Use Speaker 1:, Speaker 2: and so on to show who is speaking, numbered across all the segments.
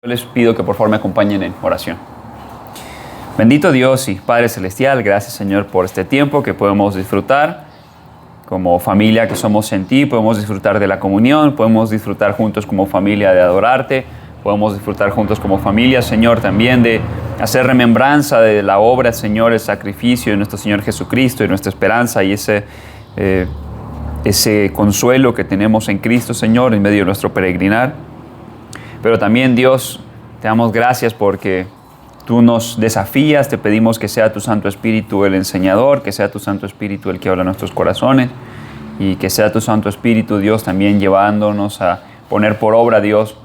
Speaker 1: Yo les pido que por favor me acompañen en oración. Bendito Dios y Padre Celestial, gracias Señor por este tiempo que podemos disfrutar como familia que somos en ti, podemos disfrutar de la comunión, podemos disfrutar juntos como familia de adorarte, podemos disfrutar juntos como familia, Señor, también de hacer remembranza de la obra, Señor, el sacrificio de nuestro Señor Jesucristo y nuestra esperanza y ese consuelo que tenemos en Cristo, Señor, en medio de nuestro peregrinar. Pero también, Dios, te damos gracias porque tú nos desafías, te pedimos que sea tu Santo Espíritu el enseñador, que sea tu Santo Espíritu el que habla a nuestros corazones y que sea tu Santo Espíritu, Dios, también llevándonos a poner por obra, Dios,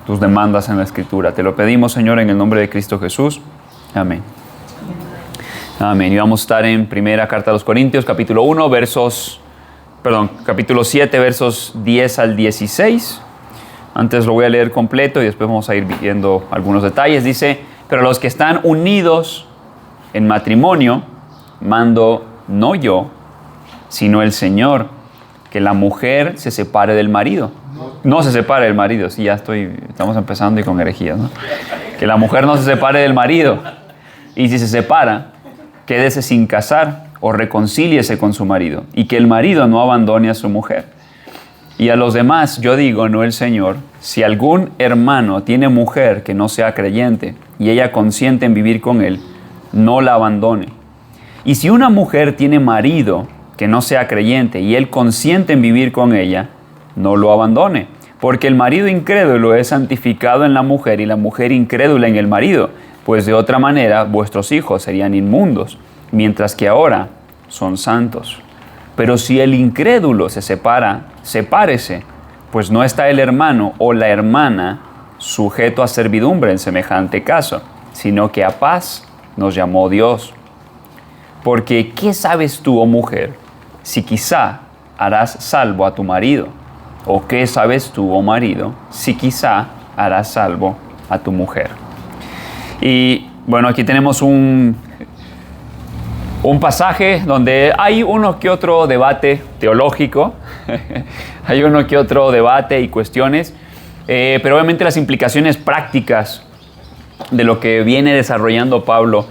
Speaker 1: tus demandas en la Escritura. Te lo pedimos, Señor, en el nombre de Cristo Jesús. Amén. Amén. Y vamos a estar en primera carta a los Corintios, capítulo 7, versos 10 al 16. Antes lo voy a leer completo y después vamos a ir viendo algunos detalles. Dice, pero los que están unidos en matrimonio, mando no yo, sino el Señor, que la mujer se separe del marido. No se separe del marido, sí, estamos empezando y con herejías, ¿no? Que la mujer no se separe del marido. Y si se separa, quédese sin casar o reconcíliese con su marido. Y que el marido no abandone a su mujer. Y a los demás, yo digo, no el Señor, si algún hermano tiene mujer que no sea creyente y ella consiente en vivir con él, no la abandone. Y si una mujer tiene marido que no sea creyente y él consiente en vivir con ella, no lo abandone. Porque el marido incrédulo es santificado en la mujer y la mujer incrédula en el marido, pues de otra manera vuestros hijos serían inmundos, mientras que ahora son santos. Pero si el incrédulo se separa, sepárese, pues no está el hermano o la hermana sujeto a servidumbre en semejante caso, sino que a paz nos llamó Dios. Porque, ¿qué sabes tú, oh mujer, si quizá harás salvo a tu marido? ¿O qué sabes tú, oh marido, si quizá harás salvo a tu mujer? Y bueno, aquí tenemos un pasaje donde hay uno que otro debate teológico, hay uno que otro debate y cuestiones, pero obviamente las implicaciones prácticas de lo que viene desarrollando Pablo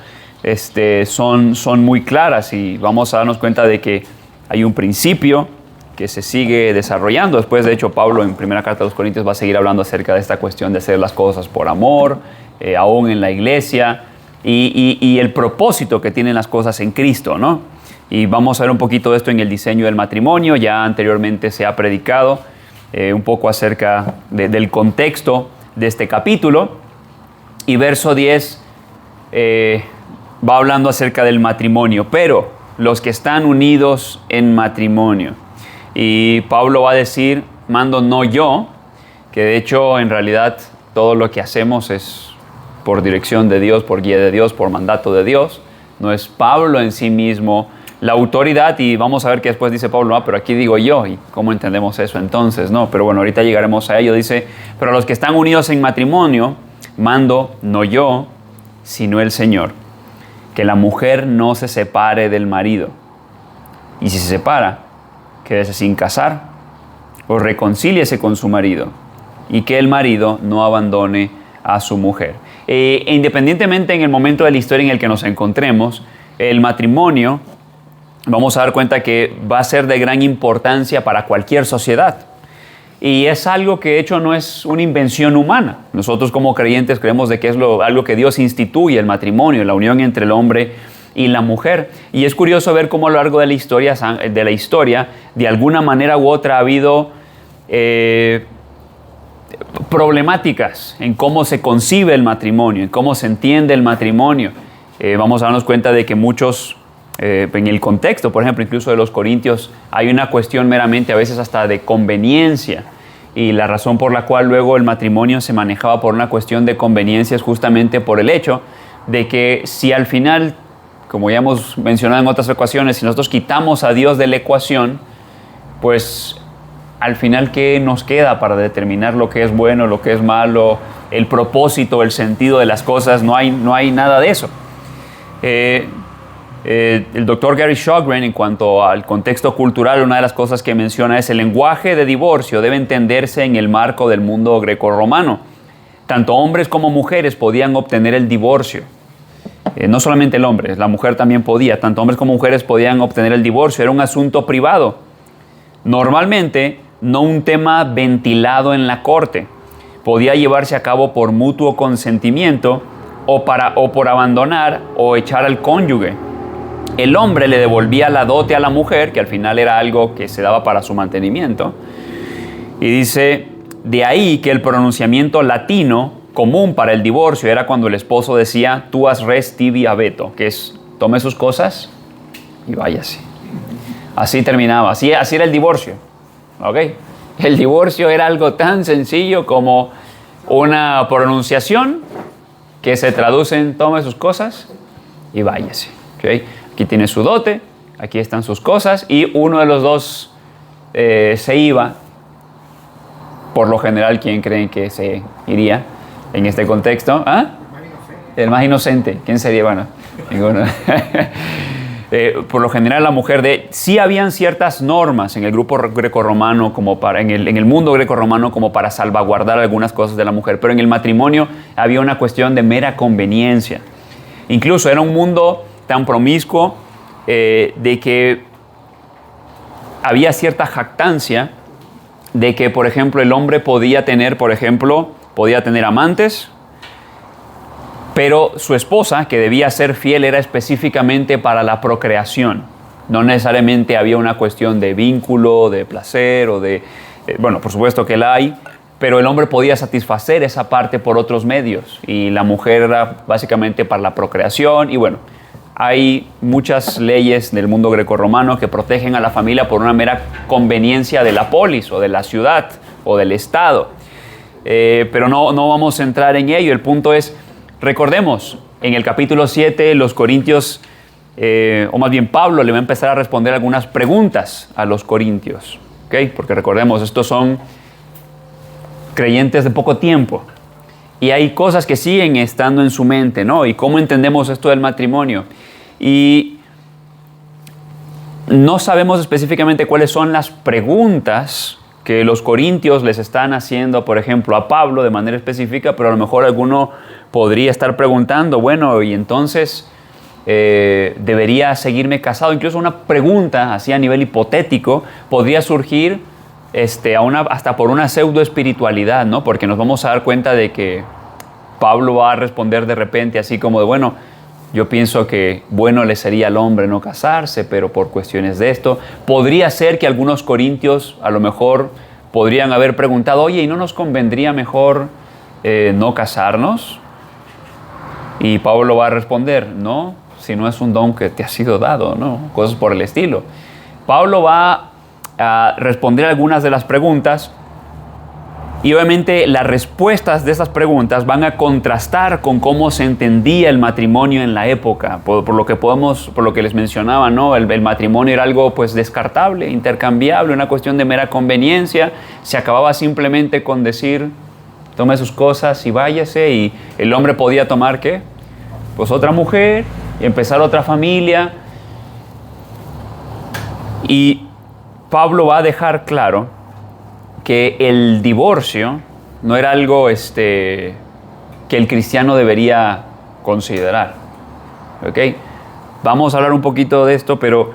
Speaker 1: son muy claras y vamos a darnos cuenta de que hay un principio que se sigue desarrollando. Después, de hecho, Pablo en primera carta a los Corintios va a seguir hablando acerca de esta cuestión de hacer las cosas por amor, aún en la iglesia, y el propósito que tienen las cosas en Cristo, ¿no? Y vamos a ver un poquito de esto en el diseño del matrimonio. Ya anteriormente se ha predicado un poco acerca del contexto de este capítulo. Y verso 10 va hablando acerca del matrimonio, pero los que están unidos en matrimonio. Y Pablo va a decir, mando no yo, que de hecho en realidad todo lo que hacemos es por dirección de Dios, por guía de Dios, por mandato de Dios. No es Pablo en sí mismo la autoridad, y vamos a ver que después dice Pablo, pero aquí digo yo, y cómo entendemos eso entonces, ¿no? Pero bueno, ahorita llegaremos a ello. Dice, pero los que están unidos en matrimonio, mando no yo, sino el Señor, que la mujer no se separe del marido. Y si se separa, quédese sin casar, o reconcíliese con su marido, y que el marido no abandone a su mujer. Independientemente en el momento de la historia en el que nos encontremos, el matrimonio, vamos a dar cuenta que va a ser de gran importancia para cualquier sociedad. Y es algo que de hecho no es una invención humana. Nosotros como creyentes creemos de que es algo que Dios instituye, el matrimonio, la unión entre el hombre y la mujer. Y es curioso ver cómo a lo largo de la historia, de alguna manera u otra ha habido problemáticas en cómo se concibe el matrimonio, en cómo se entiende el matrimonio. Vamos a darnos cuenta de que muchos, en el contexto, por ejemplo, incluso de los Corintios, hay una cuestión meramente a veces hasta de conveniencia. Y la razón por la cual luego el matrimonio se manejaba por una cuestión de conveniencia es justamente por el hecho de que si al final, como ya hemos mencionado en otras ocasiones, si nosotros quitamos a Dios de la ecuación, pues al final, ¿qué nos queda para determinar lo que es bueno, lo que es malo, el propósito, el sentido de las cosas? No hay nada de eso. El doctor Gary Sjogren, en cuanto al contexto cultural, una de las cosas que menciona es el lenguaje de divorcio debe entenderse en el marco del mundo grecorromano. tanto hombres como mujeres podían obtener el divorcio. No solamente el hombre, la mujer también podía, tanto hombres como mujeres podían obtener el divorcio. Era un asunto privado. Normalmente, no un tema ventilado en la corte. Podía llevarse a cabo por mutuo consentimiento o por abandonar o echar al cónyuge. El hombre le devolvía la dote a la mujer, que al final era algo que se daba para su mantenimiento. Y dice, de ahí que el pronunciamiento latino común para el divorcio era cuando el esposo decía, tuas res tibi habeto, que es, tome sus cosas y váyase. Así terminaba, así era el divorcio. ¿Ok? El divorcio era algo tan sencillo como una pronunciación que se traduce en tome sus cosas y váyase. ¿Ok? Aquí tiene su dote, aquí están sus cosas y uno de los dos se iba. Por lo general, ¿quién creen que se iría en este contexto? ¿Ah? El más inocente. ¿Quién sería? Bueno, ninguno. Por lo general, la mujer sí habían ciertas normas en el grupo grecorromano, en el mundo grecorromano, como para salvaguardar algunas cosas de la mujer, pero en el matrimonio había una cuestión de mera conveniencia. Incluso era un mundo tan promiscuo de que había cierta jactancia de que, por ejemplo, el hombre podía tener amantes, pero su esposa, que debía ser fiel, era específicamente para la procreación. No necesariamente había una cuestión de vínculo, de placer o de... bueno, por supuesto que la hay, pero el hombre podía satisfacer esa parte por otros medios y la mujer era básicamente para la procreación. Y bueno, hay muchas leyes del mundo grecorromano que protegen a la familia por una mera conveniencia de la polis o de la ciudad o del estado. Pero no vamos a entrar en ello. El punto es, recordemos, en el capítulo 7 los corintios, o más bien Pablo le va a empezar a responder algunas preguntas a los corintios. ¿Okay? Porque recordemos, estos son creyentes de poco tiempo. Y hay cosas que siguen estando en su mente, ¿no? ¿Y cómo entendemos esto del matrimonio? Y no sabemos específicamente cuáles son las preguntas que los corintios les están haciendo, por ejemplo, a Pablo de manera específica, pero a lo mejor alguno podría estar preguntando, bueno, y entonces debería seguirme casado. Incluso una pregunta así a nivel hipotético podría surgir hasta por una pseudo espiritualidad, ¿no? Porque nos vamos a dar cuenta de que Pablo va a responder de repente así como de, bueno, yo pienso que bueno le sería al hombre no casarse, pero por cuestiones de esto. Podría ser que algunos corintios a lo mejor podrían haber preguntado, oye, ¿y no nos convendría mejor no casarnos? Y Pablo va a responder, no, si no es un don que te ha sido dado, ¿no? Cosas por el estilo. Pablo va a responder algunas de las preguntas y obviamente las respuestas de esas preguntas van a contrastar con cómo se entendía el matrimonio en la época, por lo que les mencionaba, ¿no? El matrimonio era algo pues descartable, intercambiable, una cuestión de mera conveniencia. Se acababa simplemente con decir, tome sus cosas y váyase, y el hombre podía tomar ¿qué? Pues otra mujer y empezar otra familia. Y Pablo va a dejar claro que el divorcio no era algo que el cristiano debería considerar. ¿Ok? Vamos a hablar un poquito de esto, pero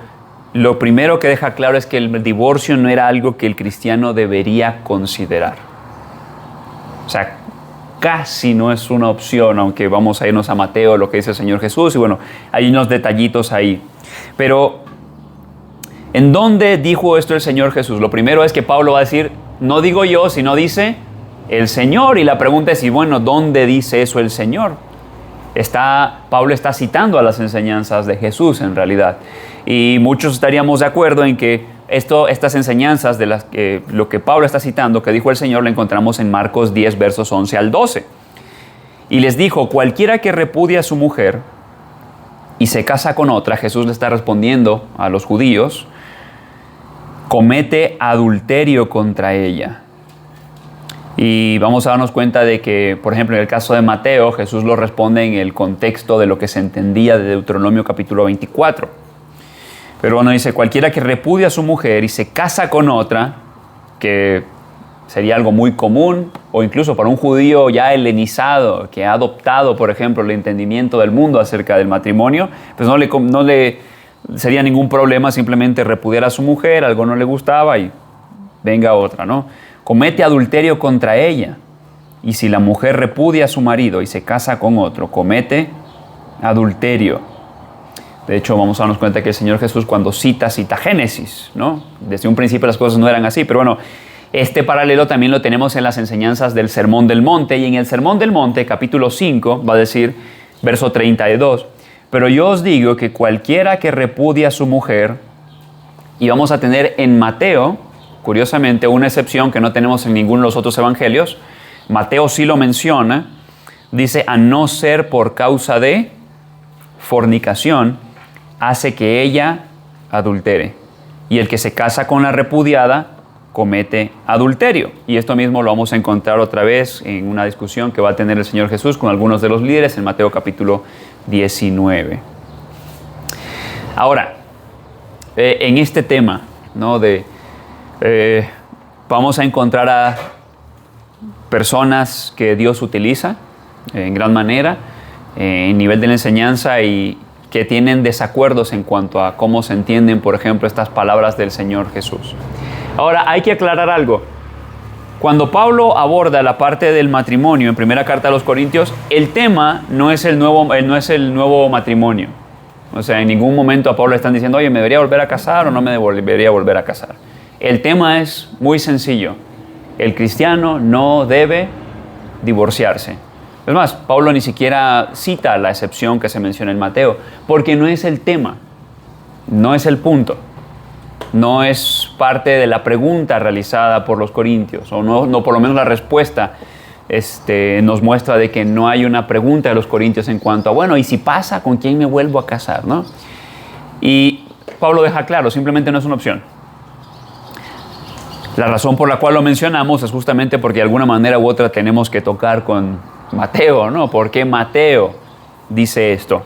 Speaker 1: lo primero que deja claro es que el divorcio no era algo que el cristiano debería considerar. O sea, casi no es una opción, aunque vamos a irnos a Mateo, lo que dice el Señor Jesús, y bueno, hay unos detallitos ahí. Pero, ¿en dónde dijo esto el Señor Jesús? Lo primero es que Pablo va a decir, no digo yo, sino dice el Señor. Y la pregunta es, y bueno, ¿dónde dice eso el Señor? Pablo está citando a las enseñanzas de Jesús en realidad. Y muchos estaríamos de acuerdo en que estas enseñanzas de lo que Pablo está citando, que dijo el Señor, lo encontramos en Marcos 10, versos 11 al 12. Y les dijo, cualquiera que repudia a su mujer y se casa con otra, Jesús le está respondiendo a los judíos, comete adulterio contra ella. Y vamos a darnos cuenta de que, por ejemplo, en el caso de Mateo, Jesús lo responde en el contexto de lo que se entendía de Deuteronomio capítulo 24. Pero bueno, dice, cualquiera que repudia a su mujer y se casa con otra, que sería algo muy común, o incluso para un judío ya helenizado, que ha adoptado, por ejemplo, el entendimiento del mundo acerca del matrimonio, pues no le sería ningún problema simplemente repudiar a su mujer, algo no le gustaba y venga otra, ¿no? Comete adulterio contra ella. Y si la mujer repudia a su marido y se casa con otro, comete adulterio. De hecho, vamos a darnos cuenta que el Señor Jesús cuando cita Génesis, ¿no? Desde un principio las cosas no eran así, pero bueno, este paralelo también lo tenemos en las enseñanzas del Sermón del Monte. Y en el Sermón del Monte, capítulo 5, va a decir, verso 32, pero yo os digo que cualquiera que repudia a su mujer, y vamos a tener en Mateo, curiosamente, una excepción que no tenemos en ninguno de los otros evangelios. Mateo sí lo menciona, dice, a no ser por causa de fornicación, hace que ella adultere. Y el que se casa con la repudiada, comete adulterio. Y esto mismo lo vamos a encontrar otra vez en una discusión que va a tener el Señor Jesús con algunos de los líderes en Mateo capítulo 19. Ahora, en este tema, ¿no? Vamos a encontrar a personas que Dios utiliza en gran manera en nivel de la enseñanza y que tienen desacuerdos en cuanto a cómo se entienden, por ejemplo, estas palabras del Señor Jesús. Ahora, hay que aclarar algo. Cuando Pablo aborda la parte del matrimonio en primera carta a los Corintios, el tema no es el nuevo matrimonio. O sea, en ningún momento a Pablo le están diciendo, oye, ¿me debería volver a casar o no me debería volver a casar? El tema es muy sencillo. El cristiano no debe divorciarse. Es más, Pablo ni siquiera cita la excepción que se menciona en Mateo, porque no es el tema, no es el punto, no es parte de la pregunta realizada por los corintios, o no por lo menos la respuesta nos muestra de que no hay una pregunta de los corintios en cuanto a, bueno, ¿y si pasa, con quién me vuelvo a casar, no? Y Pablo deja claro, simplemente no es una opción. La razón por la cual lo mencionamos es justamente porque de alguna manera u otra tenemos que tocar con Mateo, ¿no? ¿Por qué Mateo dice esto?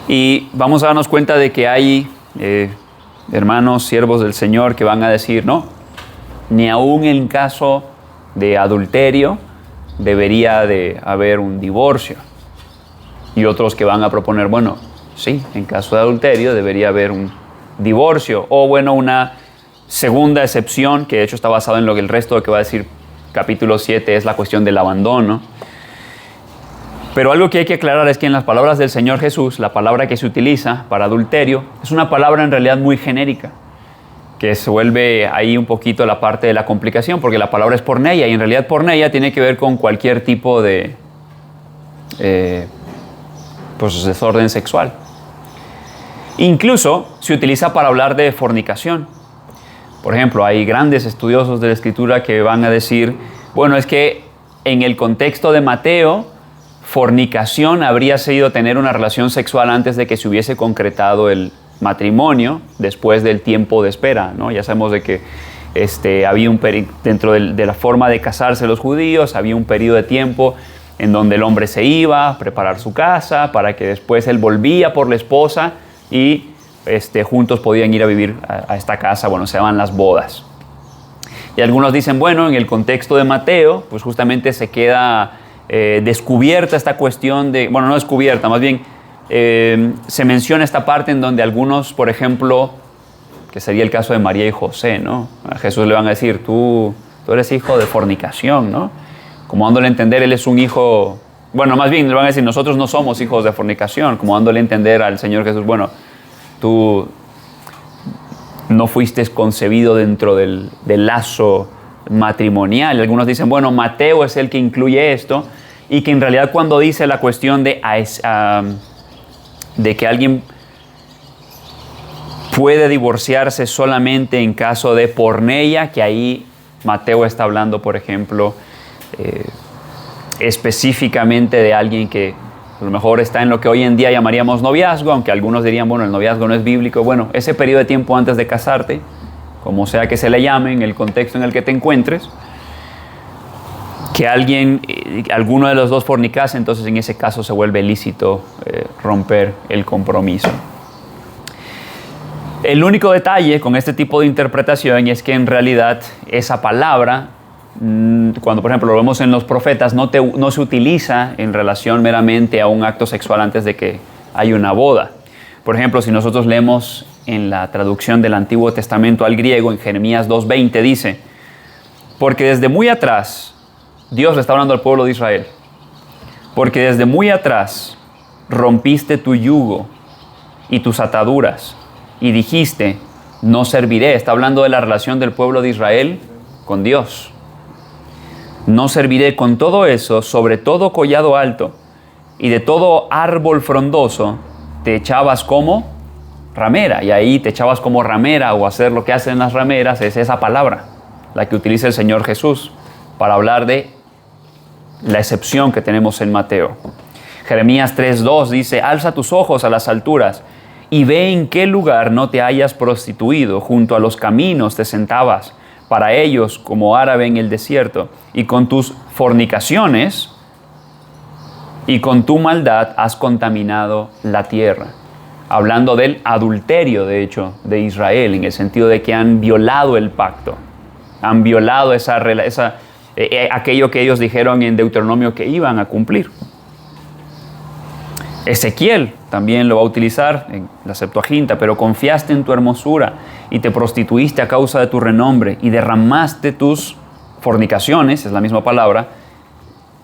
Speaker 1: Y vamos a darnos cuenta de que hay hermanos, siervos del Señor que van a decir, no, ni aún en caso de adulterio debería de haber un divorcio. Y otros que van a proponer, bueno, sí, en caso de adulterio debería haber un divorcio. O bueno, una segunda excepción, que de hecho está basado en lo que el resto de que va a decir capítulo 7 es la cuestión del abandono. Pero algo que hay que aclarar es que en las palabras del Señor Jesús, la palabra que se utiliza para adulterio es una palabra en realidad muy genérica, que se vuelve ahí un poquito la parte de la complicación, porque la palabra es porneia, y en realidad porneia tiene que ver con cualquier tipo de desorden sexual. Incluso se utiliza para hablar de fornicación. Por ejemplo, hay grandes estudiosos de la Escritura que van a decir, bueno, es que en el contexto de Mateo, fornicación habría sido tener una relación sexual antes de que se hubiese concretado el matrimonio, después del tiempo de espera, ¿no? Ya sabemos de que había dentro de la forma de casarse los judíos, había un periodo de tiempo en donde el hombre se iba a preparar su casa para que después él volvía por la esposa y juntos podían ir a vivir a esta casa, bueno, se llaman las bodas. Y algunos dicen, bueno, en el contexto de Mateo, pues justamente se queda descubierta esta cuestión de, bueno, no descubierta, más bien se menciona esta parte en donde algunos, por ejemplo, que sería el caso de María y José, ¿no? A Jesús le van a decir, tú eres hijo de fornicación, ¿no? Como dándole a entender, él es un hijo, bueno, más bien le van a decir, nosotros no somos hijos de fornicación, como dándole a entender al Señor Jesús, bueno, tú no fuiste concebido dentro del lazo matrimonial. Algunos dicen, bueno, Mateo es el que incluye esto, y que en realidad cuando dice la cuestión de que alguien puede divorciarse solamente en caso de porneia, que ahí Mateo está hablando, por ejemplo, específicamente de alguien que a lo mejor está en lo que hoy en día llamaríamos noviazgo, aunque algunos dirían, bueno, el noviazgo no es bíblico. Bueno, ese periodo de tiempo antes de casarte, como sea que se le llame, en el contexto en el que te encuentres, que alguno de los dos fornicase, entonces en ese caso se vuelve lícito romper el compromiso. El único detalle con este tipo de interpretación es que en realidad esa palabra, cuando por ejemplo lo vemos en los profetas, no se utiliza en relación meramente a un acto sexual antes de que haya una boda. Por ejemplo, si nosotros leemos en la traducción del Antiguo Testamento al griego, en Jeremías 2:20 dice: porque desde muy atrás, Dios le está hablando al pueblo de Israel, porque desde muy atrás rompiste tu yugo y tus ataduras, y dijiste, no serviré. Está hablando de la relación del pueblo de Israel con Dios. No serviré. Con todo eso, sobre todo collado alto y de todo árbol frondoso, te echabas como ramera. Y ahí te echabas como ramera, o hacer lo que hacen las rameras, es esa palabra, la que utiliza el Señor Jesús para hablar de la excepción que tenemos en Mateo. Jeremías 3:2 dice: alza tus ojos a las alturas y ve en qué lugar no te hayas prostituido. Junto a los caminos te sentabas para ellos como árabe en el desierto, y con tus fornicaciones y con tu maldad has contaminado la tierra. Hablando del adulterio, de hecho, de Israel, en el sentido de que han violado el pacto, han violado aquello que ellos dijeron en Deuteronomio que iban a cumplir. Ezequiel también lo va a utilizar en la Septuaginta: pero confiaste en tu hermosura y te prostituiste a causa de tu renombre y derramaste tus fornicaciones, es la misma palabra,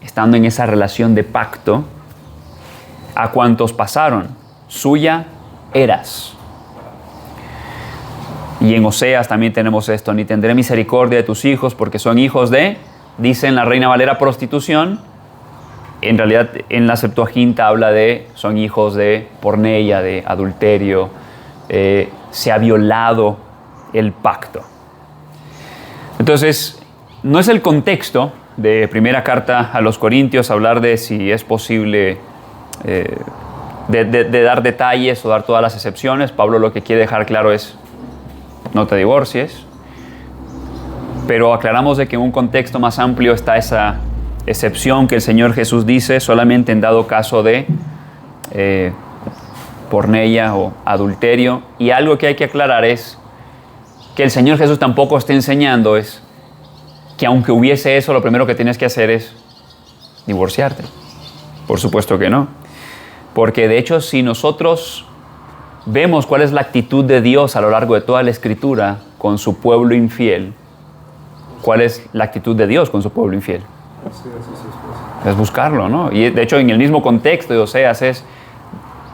Speaker 1: estando en esa relación de pacto, a cuantos pasaron, suya eras. Y en Oseas también tenemos esto: ni tendré misericordia de tus hijos porque son hijos de, dice en la Reina Valera, prostitución. En realidad en la Septuaginta habla de, son hijos de porneia, de adulterio. Se ha violado el pacto. Entonces, no es el contexto de primera carta a los Corintios hablar de si es posible de dar detalles o dar todas las excepciones. Pablo lo que quiere dejar claro es: no te divorcies. Pero aclaramos de que en un contexto más amplio está esa excepción que el Señor Jesús dice solamente en dado caso de porneia o adulterio. Y algo que hay que aclarar es que el Señor Jesús tampoco está enseñando es que aunque hubiese eso, lo primero que tienes que hacer es divorciarte. Por supuesto que no. Porque de hecho, si nosotros vemos cuál es la actitud de Dios a lo largo de toda la Escritura con su pueblo infiel, ¿cuál es la actitud de Dios con su pueblo infiel? Es buscarlo, ¿no? Y de hecho en el mismo contexto de Oseas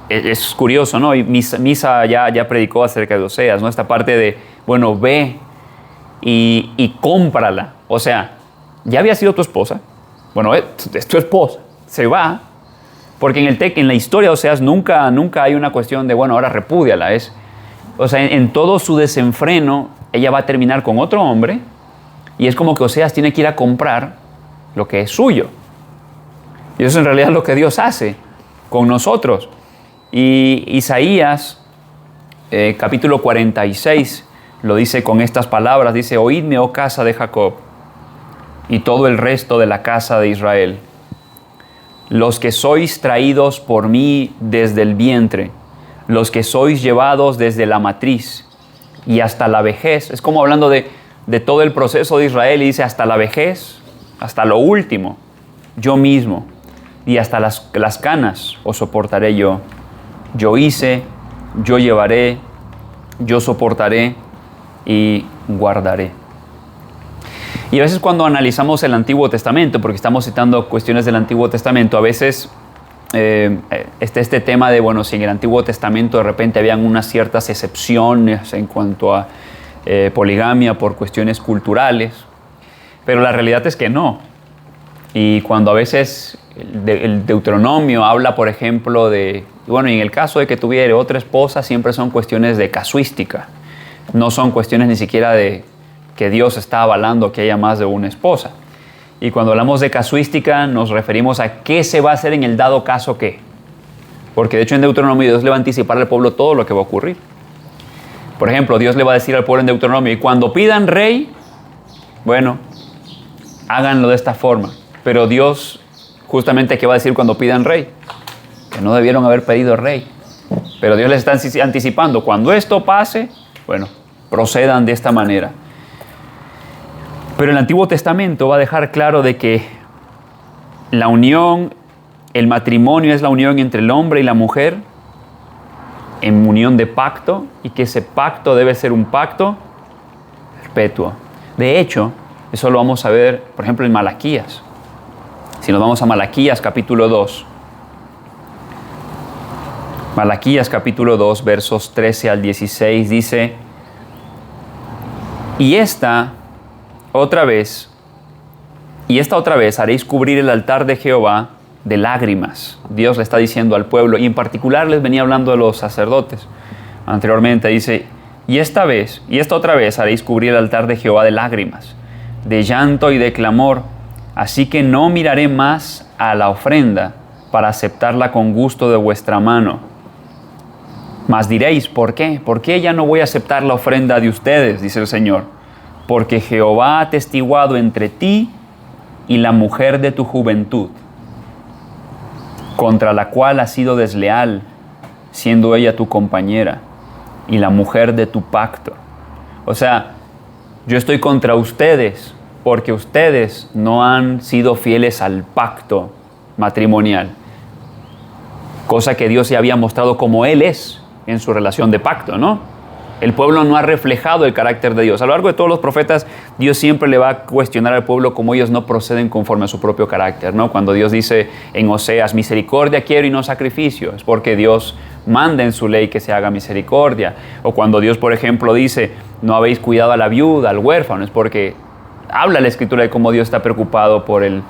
Speaker 1: es curioso, ¿no? Y Misa ya predicó acerca de Oseas, ¿no? Esta parte de, bueno, ve y cómprala. O sea, ya había sido tu esposa. Bueno, es tu esposa. Se va. Porque en la historia de Oseas nunca hay una cuestión de, bueno, ahora repúdiala. O sea, en todo su desenfreno, ella va a terminar con otro hombre. Y es como que Oseas tiene que ir a comprar lo que es suyo. Y eso es en realidad lo que Dios hace con nosotros. Y Isaías, capítulo 46, lo dice con estas palabras. Dice: oídme, oh casa de Jacob, y todo el resto de la casa de Israel, los que sois traídos por mí desde el vientre, los que sois llevados desde la matriz y hasta la vejez. Es como hablando de todo el proceso de Israel, y dice: hasta la vejez, hasta lo último, yo mismo, y hasta las canas os soportaré yo. Yo hice, yo llevaré, yo soportaré y guardaré. Y a veces cuando analizamos el Antiguo Testamento, porque estamos citando cuestiones del Antiguo Testamento, a veces este tema de, bueno, si en el Antiguo Testamento de repente habían unas ciertas excepciones en cuanto a poligamia por cuestiones culturales, pero la realidad es que no. Y cuando a veces el Deuteronomio habla, por ejemplo, de, bueno, y en el caso de que tuviera otra esposa, siempre son cuestiones de casuística, no son cuestiones ni siquiera de que Dios está avalando que haya más de una esposa. Y cuando hablamos de casuística nos referimos a qué se va a hacer en el dado caso que. Porque de hecho en Deuteronomio Dios le va a anticipar al pueblo todo lo que va a ocurrir. Por ejemplo, Dios le va a decir al pueblo en Deuteronomio: y cuando pidan rey, bueno, háganlo de esta forma. Pero Dios, justamente, ¿qué va a decir cuando pidan rey? Que no debieron haber pedido rey. Pero Dios les está anticipando, cuando esto pase, bueno, procedan de esta manera. Pero el Antiguo Testamento va a dejar claro de que la unión, el matrimonio es la unión entre el hombre y la mujer, en unión de pacto, y que ese pacto debe ser un pacto perpetuo. De hecho, eso lo vamos a ver, por ejemplo, en Malaquías. Si nos vamos a Malaquías capítulo 2. Malaquías capítulo 2, versos 13 al 16, dice: Y esta otra vez haréis cubrir el altar de Jehová de lágrimas. Dios le está diciendo al pueblo, y en particular les venía hablando de los sacerdotes. Anteriormente dice: y esta otra vez haréis cubrir el altar de Jehová de lágrimas, de llanto y de clamor. Así que no miraré más a la ofrenda para aceptarla con gusto de vuestra mano. Mas diréis, ¿por qué? ¿Por qué ya no voy a aceptar la ofrenda de ustedes? Dice el Señor. Porque Jehová ha atestiguado entre ti y la mujer de tu juventud, contra la cual has sido desleal, siendo ella tu compañera y la mujer de tu pacto. O sea, yo estoy contra ustedes porque ustedes no han sido fieles al pacto matrimonial, cosa que Dios ya había mostrado como Él es en su relación de pacto, ¿no? El pueblo no ha reflejado el carácter de Dios. A lo largo de todos los profetas, Dios siempre le va a cuestionar al pueblo cómo ellos no proceden conforme a su propio carácter, ¿no? Cuando Dios dice en Oseas, misericordia quiero y no sacrificio, es porque Dios manda en su ley que se haga misericordia. O cuando Dios, por ejemplo, dice, no habéis cuidado a la viuda, al huérfano, es porque habla la Escritura de cómo Dios está preocupado por el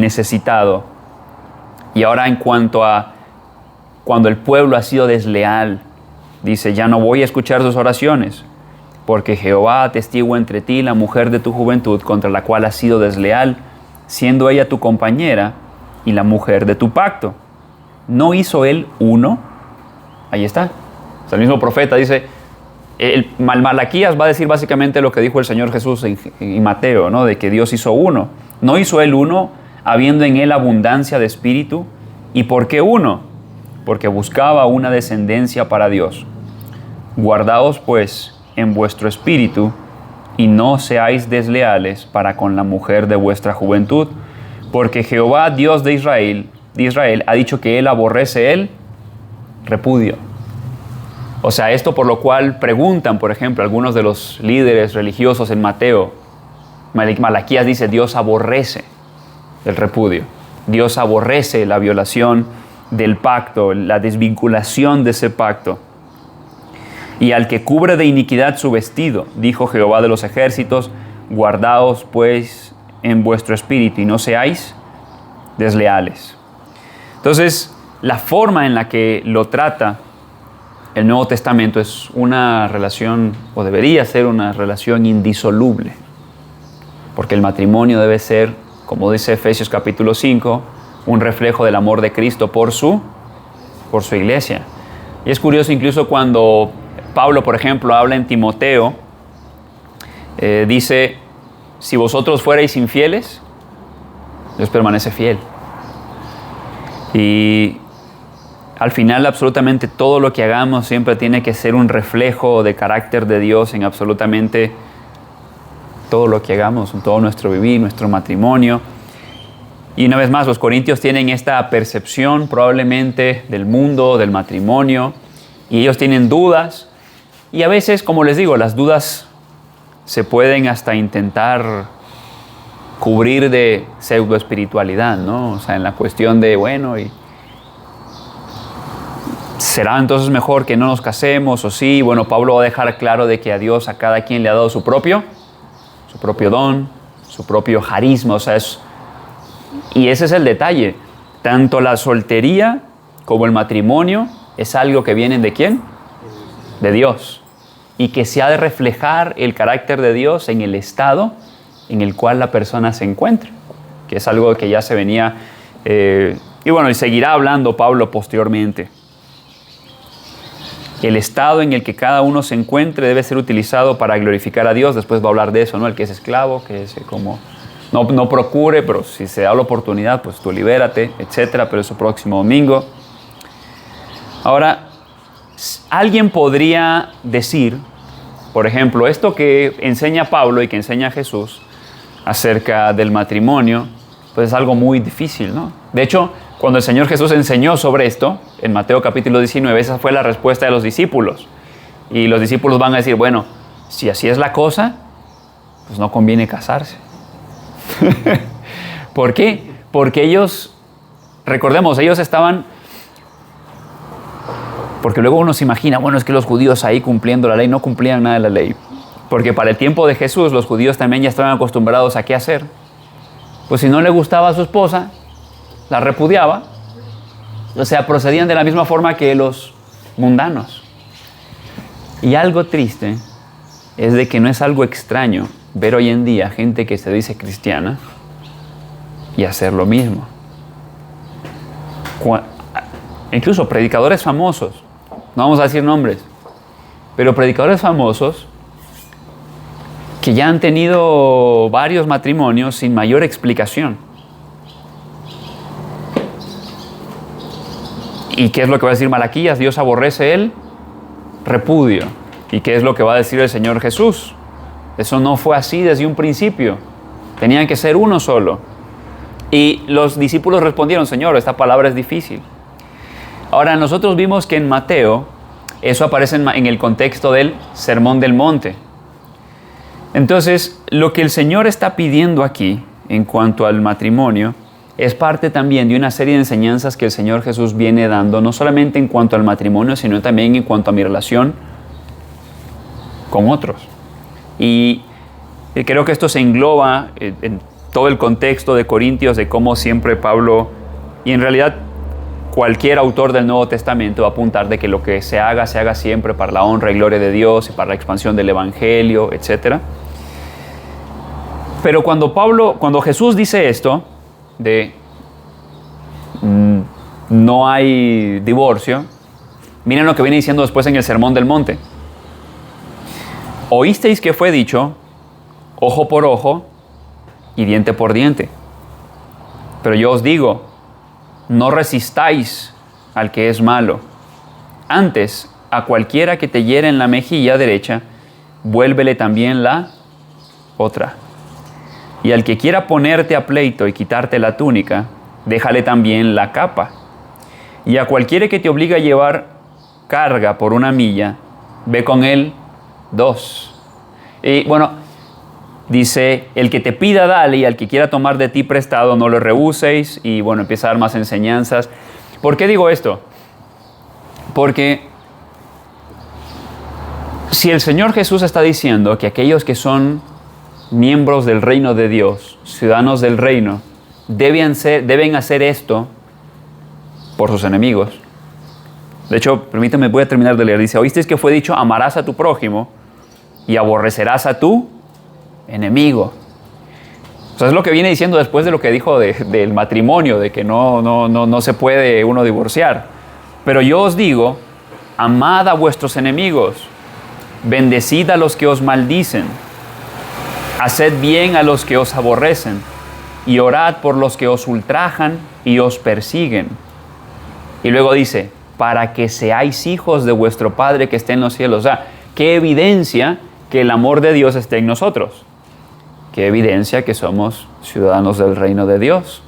Speaker 1: necesitado. Y ahora en cuanto a cuando el pueblo ha sido desleal, dice, ya no voy a escuchar sus oraciones, porque Jehová atestigua entre ti la mujer de tu juventud, contra la cual has sido desleal, siendo ella tu compañera y la mujer de tu pacto. ¿No hizo él uno? Ahí está. O sea, el mismo profeta dice, Malaquías va a decir básicamente lo que dijo el Señor Jesús en Mateo, ¿no? De que Dios hizo uno. ¿No hizo él uno, habiendo en él abundancia de espíritu? ¿Y por qué uno? Porque buscaba una descendencia para Dios. Guardaos pues en vuestro espíritu y no seáis desleales para con la mujer de vuestra juventud, porque Jehová, Dios de Israel, ha dicho que Él aborrece el repudio. O sea, esto por lo cual preguntan, por ejemplo, algunos de los líderes religiosos en Mateo. Malaquías dice, Dios aborrece el repudio. Dios aborrece la violación del pacto, la desvinculación de ese pacto. Y al que cubre de iniquidad su vestido, dijo Jehová de los ejércitos, guardaos pues en vuestro espíritu y no seáis desleales. Entonces, la forma en la que lo trata el Nuevo Testamento es una relación, o debería ser una relación indisoluble, porque el matrimonio debe ser, como dice Efesios capítulo 5, un reflejo del amor de Cristo por su iglesia. Y es curioso incluso cuando Pablo, por ejemplo, habla en Timoteo, dice, si vosotros fuerais infieles, Dios permanece fiel. Y al final absolutamente todo lo que hagamos siempre tiene que ser un reflejo de carácter de Dios en absolutamente todo lo que hagamos, en todo nuestro vivir, nuestro matrimonio. Y una vez más, los corintios tienen esta percepción probablemente del mundo, del matrimonio, y ellos tienen dudas. Y a veces, como les digo, las dudas se pueden hasta intentar cubrir de pseudoespiritualidad, ¿no? O sea, en la cuestión de, bueno, y ¿será entonces mejor que no nos casemos? O sí, bueno, Pablo va a dejar claro de que a Dios, a cada quien le ha dado su propio don, su propio carisma, o sea, y ese es el detalle. Tanto la soltería como el matrimonio es algo que viene ¿de quién? De Dios. Y que se ha de reflejar el carácter de Dios en el estado en el cual la persona se encuentra, que es algo que ya se venía, y bueno, y seguirá hablando Pablo posteriormente. El estado en el que cada uno se encuentre debe ser utilizado para glorificar a Dios. Después va a hablar de eso, ¿no? El que es esclavo, que es como no procure, pero si se da la oportunidad, pues tú libérate, etcétera. Pero eso próximo domingo. Ahora, Alguien podría decir, por ejemplo, esto que enseña Pablo y que enseña Jesús acerca del matrimonio, pues es algo muy difícil, ¿no? De hecho, cuando el Señor Jesús enseñó sobre esto, en Mateo capítulo 19, esa fue la respuesta de los discípulos. Y los discípulos van a decir, bueno, si así es la cosa, pues no conviene casarse. ¿Por qué? Porque ellos, recordemos, ellos estaban... Porque luego uno se imagina, bueno, es que los judíos ahí cumpliendo la ley no cumplían nada de la ley. Porque para el tiempo de Jesús los judíos también ya estaban acostumbrados a qué hacer. Pues si no le gustaba a su esposa, la repudiaba. O sea, procedían de la misma forma que los mundanos. Y algo triste es de que no es algo extraño ver hoy en día gente que se dice cristiana y hacer lo mismo. Incluso predicadores famosos, no vamos a decir nombres, pero predicadores famosos que ya han tenido varios matrimonios sin mayor explicación. ¿Y qué es lo que va a decir Malaquías? Dios aborrece el repudio. ¿Y qué es lo que va a decir el Señor Jesús? Eso no fue así desde un principio. Tenían que ser uno solo. Y los discípulos respondieron, Señor, esta palabra es difícil. Ahora, nosotros vimos que en Mateo, eso aparece en el contexto del Sermón del Monte. Entonces, lo que el Señor está pidiendo aquí, en cuanto al matrimonio, es parte también de una serie de enseñanzas que el Señor Jesús viene dando, no solamente en cuanto al matrimonio, sino también en cuanto a mi relación con otros. Y creo que esto se engloba en todo el contexto de Corintios, de cómo siempre Pablo, y en realidad cualquier autor del Nuevo Testamento, va a apuntar de que lo que se haga siempre para la honra y gloria de Dios y para la expansión del Evangelio, etc. Pero cuando Jesús dice esto, de no hay divorcio, miren lo que viene diciendo después en el Sermón del Monte. Oísteis que fue dicho, ojo por ojo y diente por diente. Pero yo os digo, no resistáis al que es malo. Antes, a cualquiera que te hiere en la mejilla derecha, vuélvele también la otra. Y al que quiera ponerte a pleito y quitarte la túnica, déjale también la capa. Y a cualquiera que te obligue a llevar carga por 1 milla, ve con él 2. Y bueno, dice, el que te pida, dale, y al que quiera tomar de ti prestado, no lo rehuséis. Y bueno, empieza a dar más enseñanzas. ¿Por qué digo esto? Porque si el Señor Jesús está diciendo que aquellos que son miembros del reino de Dios, ciudadanos del reino, deben hacer esto por sus enemigos. De hecho, permítame, voy a terminar de leer. Dice, oísteis que fue dicho, amarás a tu prójimo y aborrecerás a tu enemigo. O sea, es lo que viene diciendo después de lo que dijo del matrimonio, de que no se puede uno divorciar. Pero yo os digo, amad a vuestros enemigos, bendecid a los que os maldicen, haced bien a los que os aborrecen, y orad por los que os ultrajan y os persiguen. Y luego dice, para que seáis hijos de vuestro Padre que está en los cielos. O sea, ¿qué evidencia que el amor de Dios esté en nosotros? ¿Qué evidencia que somos ciudadanos del reino de Dios?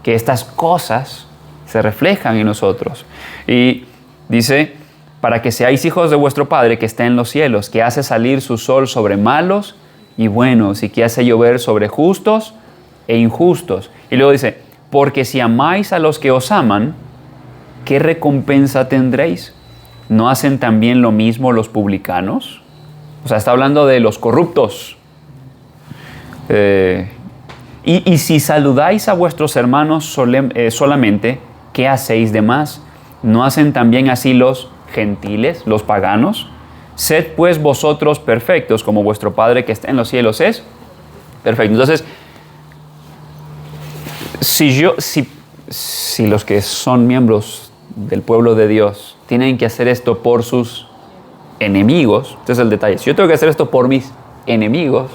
Speaker 1: Que estas cosas se reflejan en nosotros. Y dice, para que seáis hijos de vuestro Padre que está en los cielos, que hace salir su sol sobre malos y buenos, y que hace llover sobre justos e injustos. Y luego dice, porque si amáis a los que os aman, ¿qué recompensa tendréis? ¿No hacen también lo mismo los publicanos? O sea, está hablando de los corruptos. Y si saludáis a vuestros hermanos solamente, ¿qué hacéis de más? ¿No hacen también así los gentiles, los paganos? Sed pues vosotros perfectos, como vuestro Padre que está en los cielos es perfecto. Entonces, si los que son miembros del pueblo de Dios tienen que hacer esto por sus enemigos, este es el detalle. Si yo tengo que hacer esto por mis enemigos,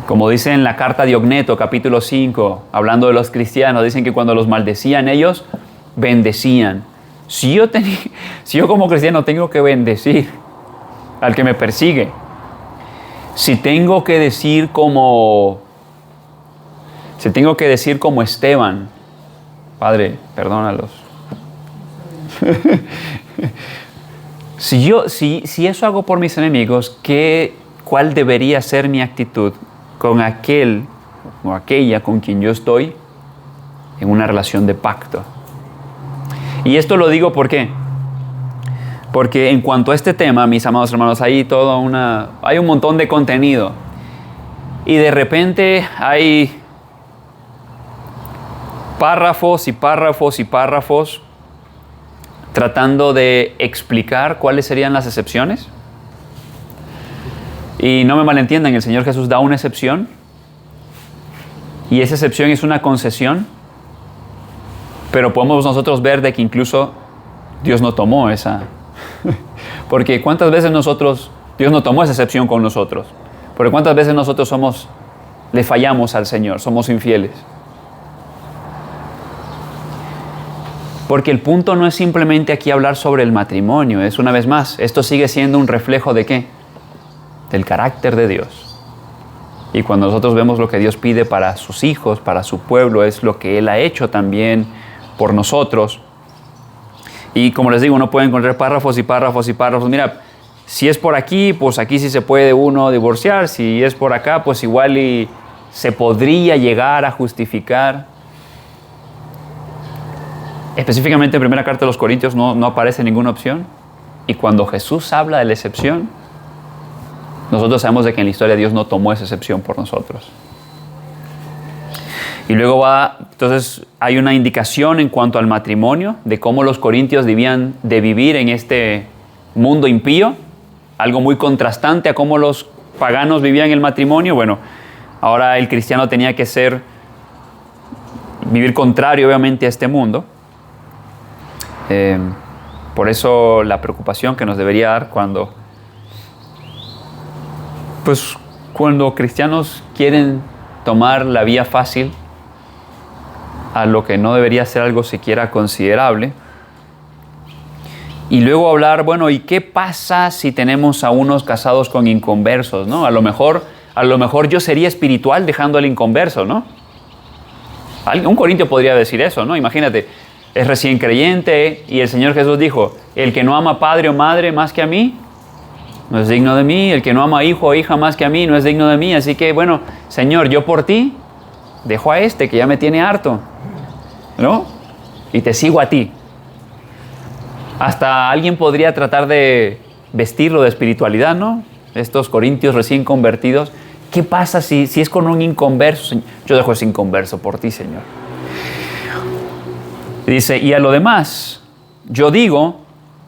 Speaker 1: como dice en la carta de Ogneto, capítulo 5, hablando de los cristianos, dicen que cuando los maldecían ellos, bendecían. Si yo como cristiano tengo que bendecir al que me persigue, si tengo que decir como Esteban, Padre, perdónalos. Si eso hago por mis enemigos, ¿cuál debería ser mi actitud con aquel o aquella con quien yo estoy en una relación de pacto? Y esto lo digo ¿por qué? Porque en cuanto a este tema, mis amados hermanos, hay un montón de contenido. Y de repente hay párrafos y párrafos y párrafos tratando de explicar cuáles serían las excepciones. Y no me malentiendan, el Señor Jesús da una excepción. Y esa excepción es una concesión. Pero podemos nosotros ver de que incluso Dios no tomó esa. Porque ¿cuántas veces Dios no tomó esa excepción con nosotros? Porque ¿cuántas veces nosotros le fallamos al Señor, somos infieles? Porque el punto no es simplemente aquí hablar sobre el matrimonio, es una vez más, esto sigue siendo un reflejo ¿de qué? Del carácter de Dios. Y cuando nosotros vemos lo que Dios pide para sus hijos, para su pueblo, es lo que Él ha hecho también por nosotros. Y como les digo, uno puede encontrar párrafos y párrafos y párrafos. Mira, si es por aquí, pues aquí sí se puede uno divorciar. Si es por acá, pues igual y se podría llegar a justificar. Específicamente en primera carta de los Corintios no aparece ninguna opción. Y cuando Jesús habla de la excepción, nosotros sabemos de que en la historia Dios no tomó esa excepción por nosotros. Y luego entonces hay una indicación en cuanto al matrimonio, de cómo los corintios debían de vivir en este mundo impío, algo muy contrastante a cómo los paganos vivían el matrimonio. Bueno, ahora el cristiano tenía que vivir contrario obviamente a este mundo. Por eso la preocupación que nos debería dar cuando cristianos quieren tomar la vía fácil a lo que no debería ser algo siquiera considerable. Y luego hablar, bueno, ¿y qué pasa si tenemos a unos casados con inconversos, ¿no? A lo mejor yo sería espiritual dejando al inconverso, ¿no? Un corintio podría decir eso, ¿no? Imagínate, es recién creyente y el Señor Jesús dijo, el que no ama padre o madre más que a mí, no es digno de mí. El que no ama hijo o hija más que a mí, no es digno de mí. Así que, bueno, Señor, yo por ti dejo a este que ya me tiene harto, ¿no? Y te sigo a ti. Hasta alguien podría tratar de vestirlo de espiritualidad, ¿no? Estos corintios recién convertidos. ¿Qué pasa si es con un inconverso? Yo dejo ese inconverso por ti, Señor. Dice, y a lo demás, yo digo,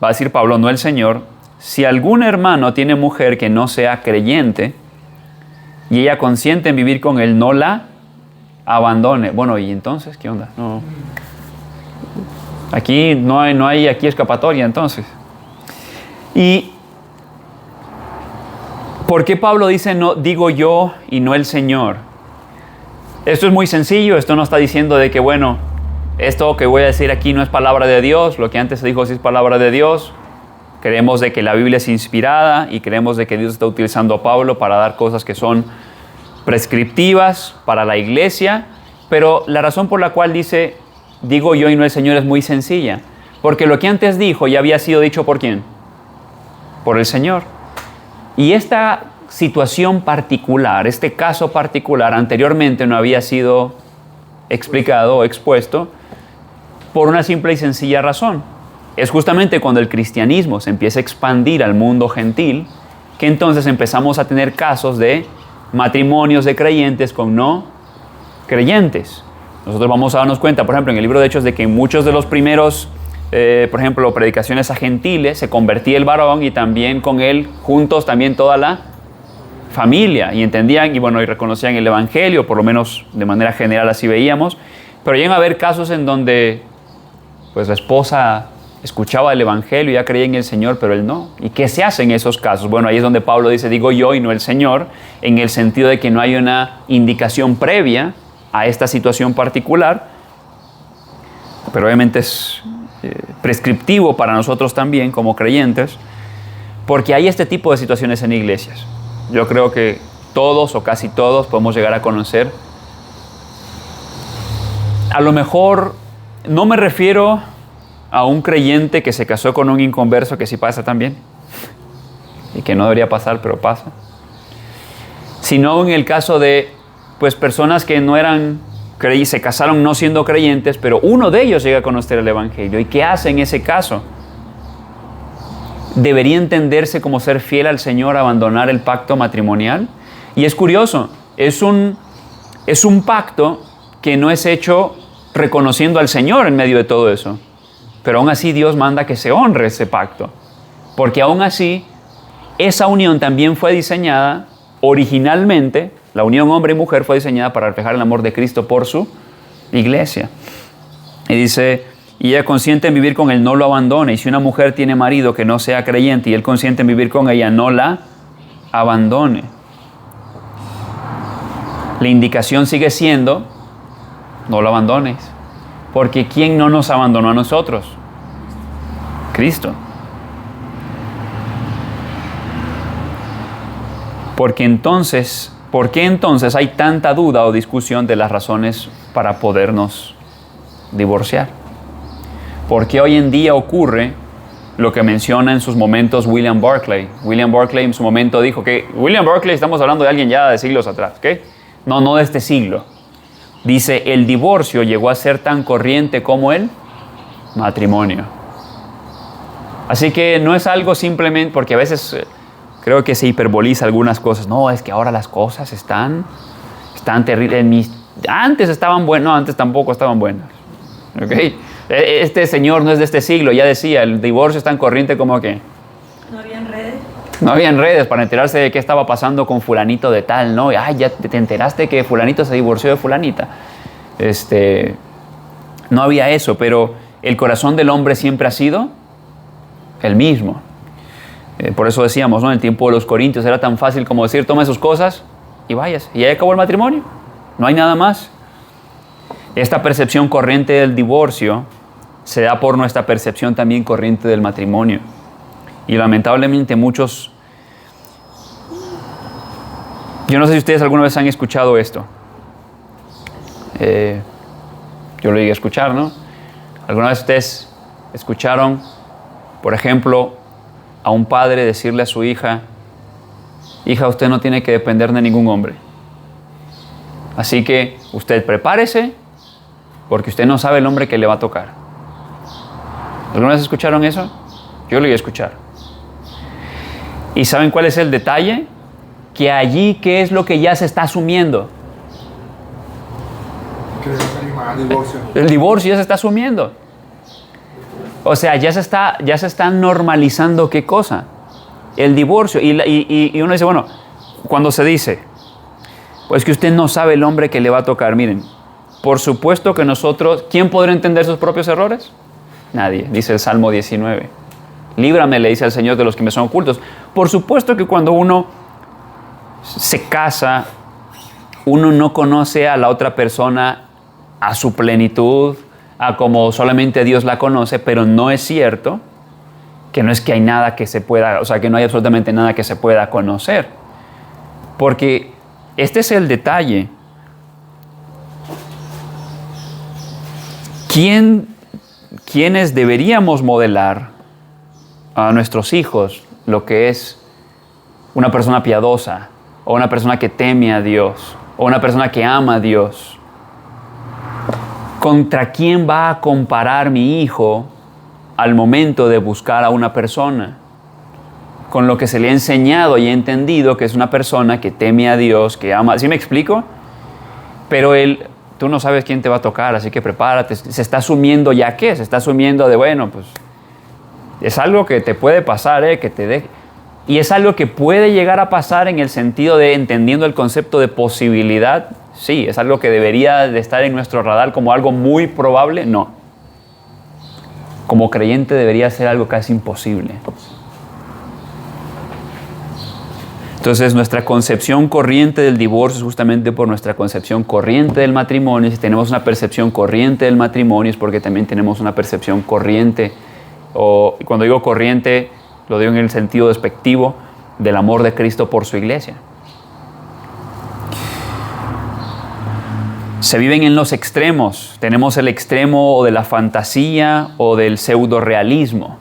Speaker 1: va a decir Pablo, no el Señor, si algún hermano tiene mujer que no sea creyente y ella consiente en vivir con él, no la abandone. Bueno, ¿y entonces qué onda? No. Aquí no hay aquí escapatoria entonces. ¿Y por qué Pablo dice no digo yo y no el Señor? Esto es muy sencillo, esto no está diciendo de que bueno, esto que voy a decir aquí no es palabra de Dios, lo que antes se dijo sí es palabra de Dios. Creemos de que la Biblia es inspirada y creemos de que Dios está utilizando a Pablo para dar cosas que son prescriptivas para la iglesia, pero la razón por la cual dice digo yo y no el Señor es muy sencilla, porque lo que antes dijo ya había sido dicho ¿por quién? Por el Señor. Y esta situación particular, este caso particular anteriormente no había sido explicado o expuesto por una simple y sencilla razón. Es justamente cuando el cristianismo se empieza a expandir al mundo gentil que entonces empezamos a tener casos de matrimonios de creyentes con no creyentes. Nosotros vamos a darnos cuenta, por ejemplo, en el libro de Hechos, de que en muchos de los primeros, por ejemplo, predicaciones a gentiles, se convertía el varón y también con él juntos también toda la familia. Y entendían y reconocían el evangelio, por lo menos de manera general así veíamos. Pero llegan a haber casos en donde pues la esposa escuchaba el evangelio y ya creía en el Señor, pero él no. ¿Y qué se hace en esos casos? Bueno, ahí es donde Pablo dice, digo yo y no el Señor, en el sentido de que no hay una indicación previa a esta situación particular, pero obviamente es prescriptivo para nosotros también como creyentes, porque hay este tipo de situaciones en iglesias. Yo creo que todos o casi todos podemos llegar a conocer. A lo mejor no me refiero a un creyente que se casó con un inconverso, que sí pasa también, y que no debería pasar, pero pasa, sino en el caso de pues personas que no eran se casaron no siendo creyentes, pero uno de ellos llega a conocer el Evangelio. ¿Y qué hace en ese caso? ¿Debería entenderse como ser fiel al Señor, abandonar el pacto matrimonial? Y es curioso, es un pacto que no es hecho reconociendo al Señor en medio de todo eso. Pero aún así Dios manda que se honre ese pacto. Porque aún así, esa unión también fue diseñada originalmente. La unión hombre y mujer fue diseñada para reflejar el amor de Cristo por su iglesia. Y dice, y ella consiente en vivir con él, no lo abandone. Y si una mujer tiene marido que no sea creyente y él consiente en vivir con ella, no la abandone. La indicación sigue siendo, no lo abandones. Porque ¿quién no nos abandonó a nosotros? Cristo. ¿Por qué entonces hay tanta duda o discusión de las razones para podernos divorciar? ¿Por qué hoy en día ocurre lo que menciona en sus momentos William Barclay? William Barclay en su momento dijo que... William Barclay, estamos hablando de alguien ya de siglos atrás, ¿ok? No de este siglo. Dice, el divorcio llegó a ser tan corriente como el matrimonio. Así que no es algo simplemente... Porque a veces... creo que se hiperboliza algunas cosas. No, es que ahora las cosas están terribles. Antes estaban buenas. No, antes tampoco estaban buenas. ¿Okay? Este señor no es de este siglo. Ya decía, el divorcio es tan corriente como que...
Speaker 2: No habían redes.
Speaker 1: No habían redes para enterarse de qué estaba pasando con fulanito de tal, ¿no? Ay, ya te enteraste que fulanito se divorció de fulanita. No había eso, pero el corazón del hombre siempre ha sido el mismo. Por eso decíamos, ¿no? En el tiempo de los corintios era tan fácil como decir, toma sus cosas y váyase. Y ahí acabó el matrimonio. No hay nada más. Esta percepción corriente del divorcio se da por nuestra percepción también corriente del matrimonio. Y lamentablemente muchos... Yo no sé si ustedes alguna vez han escuchado esto. Yo lo llegué a escuchar, ¿no? ¿Alguna vez ustedes escucharon, por ejemplo, a un padre decirle a su hija, hija, usted no tiene que depender de ningún hombre. Así que usted prepárese porque usted no sabe el hombre que le va a tocar? ¿Alguna vez escucharon eso? Yo lo iba a escuchar. ¿Y saben cuál es el detalle? Que allí, ¿qué es lo que ya se está asumiendo? El divorcio ya se está asumiendo. O sea, ya se está normalizando ¿qué cosa? El divorcio. Y uno dice, bueno, cuando se dice, pues que usted no sabe el hombre que le va a tocar. Miren, por supuesto que nosotros, ¿quién podrá entender sus propios errores? Nadie, dice el Salmo 19. Líbrame, le dice al Señor, de los que me son ocultos. Por supuesto que cuando uno se casa, uno no conoce a la otra persona a su plenitud, a como solamente Dios la conoce, pero no es cierto que no es que hay nada que se pueda, o sea, que no hay absolutamente nada que se pueda conocer. Porque este es el detalle. ¿Quiénes deberíamos modelar a nuestros hijos lo que es una persona piadosa, o una persona que teme a Dios, o una persona que ama a Dios? ¿Contra quién va a comparar mi hijo al momento de buscar a una persona? Con lo que se le ha enseñado y entendido que es una persona que teme a Dios, que ama. ¿Sí me explico? Pero tú no sabes quién te va a tocar, así que prepárate. Se está asumiendo ya qué, se está asumiendo de, bueno, pues es algo que te puede pasar, que te deje. Y es algo que puede llegar a pasar en el sentido de entendiendo el concepto de posibilidad. Sí, es algo que debería de estar en nuestro radar como algo muy probable. No. Como creyente debería ser algo casi imposible. Entonces, nuestra concepción corriente del divorcio es justamente por nuestra concepción corriente del matrimonio. Si tenemos una percepción corriente del matrimonio es porque también tenemos una percepción corriente, o cuando digo corriente, lo digo en el sentido despectivo, del amor de Cristo por su iglesia. Se viven en los extremos. Tenemos el extremo o de la fantasía o del pseudo-realismo.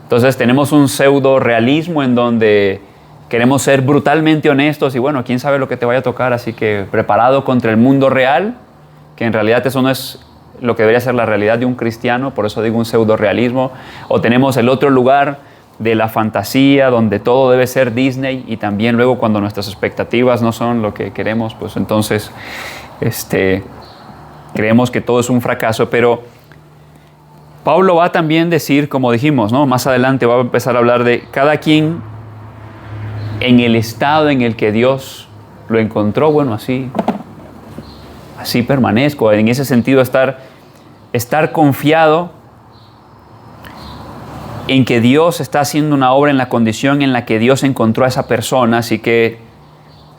Speaker 1: Entonces tenemos un pseudo-realismo en donde queremos ser brutalmente honestos y bueno, quién sabe lo que te vaya a tocar, así que preparado contra el mundo real, que en realidad eso no es lo que debería ser la realidad de un cristiano, por eso digo un pseudo-realismo. O tenemos el otro lugar de la fantasía, donde todo debe ser Disney, y también luego cuando nuestras expectativas no son lo que queremos, pues entonces creemos que todo es un fracaso. Pero Pablo va a también decir, como dijimos, ¿no? Más adelante va a empezar a hablar de cada quien en el estado en el que Dios lo encontró. Bueno, así permanezco. En ese sentido, estar confiado en que Dios está haciendo una obra en la condición en la que Dios encontró a esa persona. Así que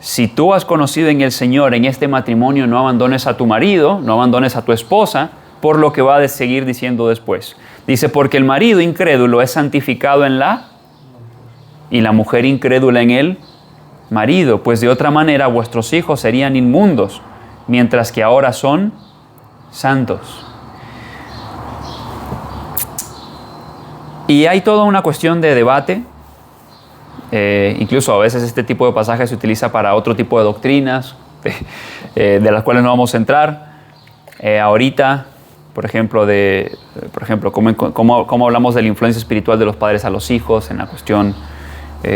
Speaker 1: si tú has conocido en el Señor, en este matrimonio, no abandones a tu marido, no abandones a tu esposa, por lo que va a seguir diciendo después. Dice, porque el marido incrédulo es santificado en y la mujer incrédula en el marido, pues de otra manera vuestros hijos serían inmundos, mientras que ahora son santos. Y hay toda una cuestión de debate, incluso a veces este tipo de pasaje se utiliza para otro tipo de doctrinas, de las cuales no vamos a entrar. Ahorita, por ejemplo, cómo hablamos de la influencia espiritual de los padres a los hijos, en la cuestión por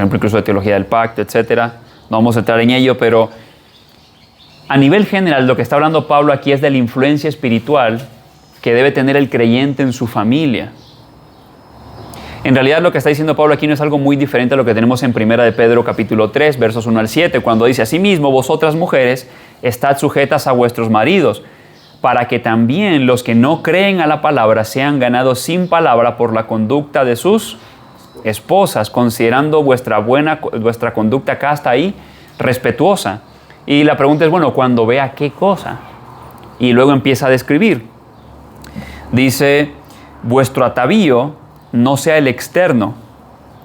Speaker 1: ejemplo, incluso de teología del pacto, etcétera. No vamos a entrar en ello, pero a nivel general lo que está hablando Pablo aquí es de la influencia espiritual que debe tener el creyente en su familia. En realidad lo que está diciendo Pablo aquí no es algo muy diferente a lo que tenemos en 1 de Pedro capítulo 3, versos 1 al 7, cuando dice: asimismo, vosotras mujeres, estad sujetas a vuestros maridos, para que también los que no creen a la palabra sean ganados sin palabra por la conducta de sus esposas, considerando vuestra conducta casta y respetuosa. Y la pregunta es, bueno, ¿cuando vea qué cosa? Y luego empieza a describir. Dice: vuestro atavío no sea el externo,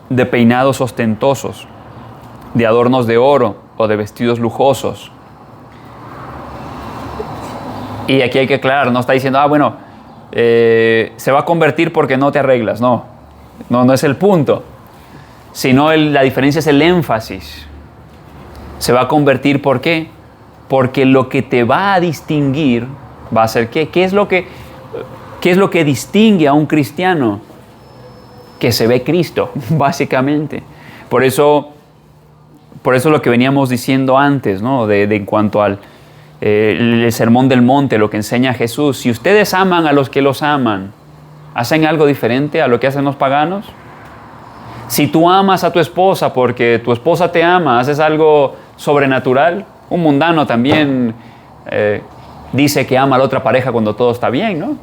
Speaker 1: de peinados ostentosos, de adornos de oro o de vestidos lujosos. Y aquí hay que aclarar, no está diciendo, se va a convertir porque no te arreglas. No es el punto. Sino la diferencia es el énfasis. Se va a convertir, ¿por qué? Porque lo que te va a distinguir va a ser ¿qué? ¿Qué es lo que distingue a un cristiano? Que se ve Cristo, básicamente. Por eso lo que veníamos diciendo antes, ¿no? En cuanto al el sermón del monte, lo que enseña Jesús. Si ustedes aman a los que los aman, ¿hacen algo diferente a lo que hacen los paganos? Si tú amas a tu esposa porque tu esposa te ama, ¿haces algo sobrenatural? Un mundano también dice que ama a la otra pareja cuando todo está bien, ¿no?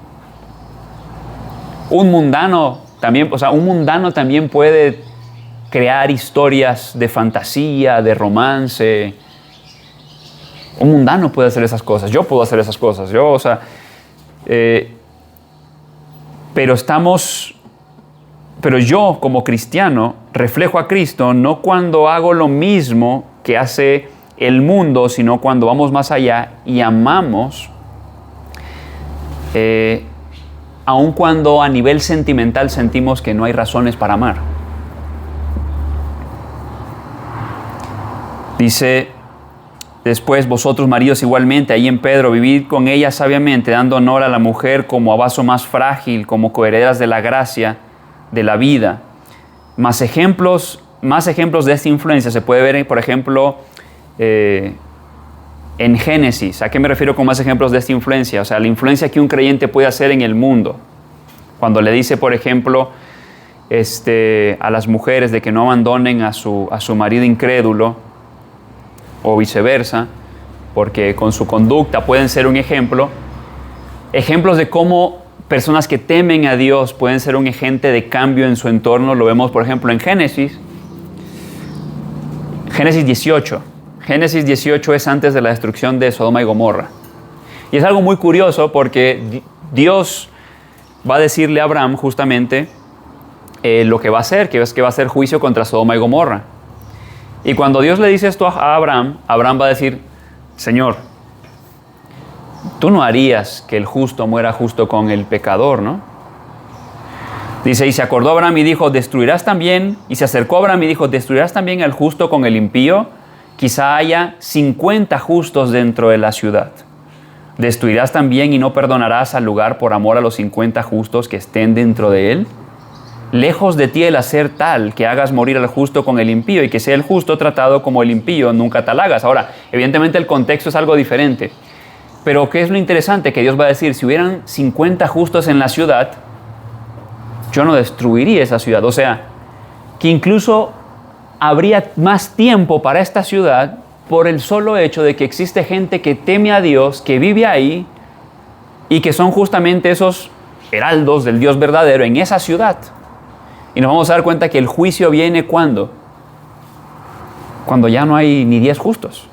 Speaker 1: Un mundano también puede crear historias de fantasía, de romance. Un mundano puede hacer esas cosas. Yo puedo hacer esas cosas. Pero yo como cristiano reflejo a Cristo no cuando hago lo mismo que hace el mundo, sino cuando vamos más allá y amamos, aun cuando a nivel sentimental sentimos que no hay razones para amar. Dice después: vosotros maridos igualmente, ahí en Pedro, vivid con ella sabiamente, dando honor a la mujer como a vaso más frágil, como coherederas de la gracia, de la vida. Más ejemplos de esta influencia se puede ver, por ejemplo, en Génesis. ¿A qué me refiero con más ejemplos de esta influencia? O sea, la influencia que un creyente puede hacer en el mundo. Cuando le dice, por ejemplo, a las mujeres de que no abandonen a su marido incrédulo, o viceversa, porque con su conducta pueden ser un ejemplo. Ejemplos de cómo personas que temen a Dios pueden ser un agente de cambio en su entorno. Lo vemos, por ejemplo, en Génesis, Génesis 18. Génesis 18 es antes de la destrucción de Sodoma y Gomorra. Y es algo muy curioso porque Dios va a decirle a Abraham justamente lo que va a hacer, que es que va a hacer juicio contra Sodoma y Gomorra. Y cuando Dios le dice esto a Abraham, Abraham va a decir, Señor, tú no harías que el justo muera justo con el pecador, ¿no? Dice, y se acordó Abraham y dijo, ¿destruirás también? Y se acercó a Abraham y dijo, ¿destruirás también al justo con el impío? Quizá haya 50 justos dentro de la ciudad. ¿Destruirás también y no perdonarás al lugar por amor a los 50 justos que estén dentro de él? Lejos de ti el hacer tal que hagas morir al justo con el impío y que sea el justo tratado como el impío, nunca tal hagas. Ahora, evidentemente el contexto es algo diferente. Pero ¿qué es lo interesante? Que Dios va a decir, si hubieran 50 justos en la ciudad, yo no destruiría esa ciudad. O sea, que incluso habría más tiempo para esta ciudad por el solo hecho de que existe gente que teme a Dios, que vive ahí y que son justamente esos heraldos del Dios verdadero en esa ciudad. Y nos vamos a dar cuenta que el juicio viene ¿cuándo? Cuando ya no hay ni 10 justos.